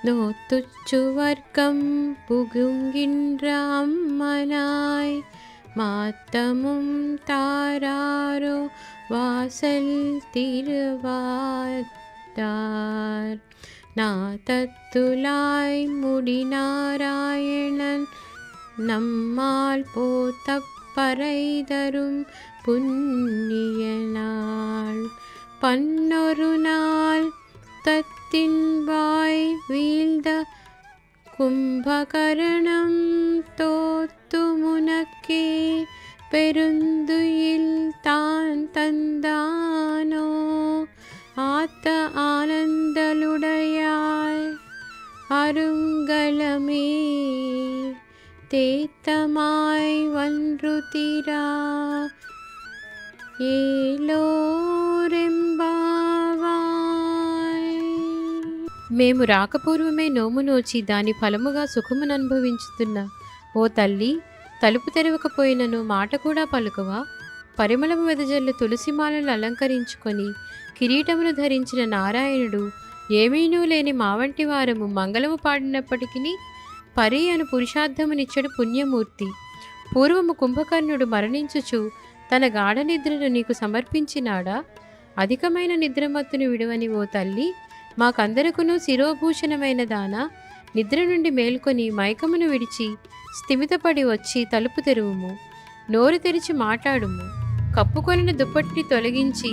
நோத்துச்சுவர்க்கம் புகுங்கின்ற அம்மனாய் மாத்தமும் தாராரோ வாசல் திருவாட்டார். நாதத்துலாய் முடிநாராயணன் நம்மால் போத்தப்பறை தரும் புண்ணிய நாள். பன்னொரு நாள் தத்தின் வாய் வீழ்ந்த கும்பகரணம் தோத்து முனக்கே பெருந்துயில் தான் தந்தானோ. ஆத்த ஆனந்தலுடையாய் அருங்கலமே தேத்தமாய் வன்று தீரா ఏలోరెంబావాయ్. మేము రాకపూర్వమే నోము నోచి దాని ఫలముగా సుఖమును అనుభవించుతున్న ఓ తల్లి, తలుపు తెరవకపోయినను మాట కూడా పలుకవా? పరిమళము వెదజల్లు తులసిమాలను అలంకరించుకొని కిరీటమును ధరించిన నారాయణుడు ఏమీనూ లేని మా వంటి వారము మంగళము పాడినప్పటికీ పరి అను పురుషార్థమునిచ్చడు పుణ్యమూర్తి. పూర్వము కుంభకర్ణుడు మరణించుచు తన గాఢ నిద్రను నీకు సమర్పించినాడా? అధికమైన నిద్రమత్తును విడువని ఓ తల్లి, మాకందరకును శిరోభూషణమైన దానా, నిద్ర నుండి మేల్కొని మైకమును విడిచి స్థిమితపడి వచ్చి తలుపు తెరువుము. నోరు తెరిచి మాట్లాడుము. కప్పుకొనిన దుప్పటిని తొలగించి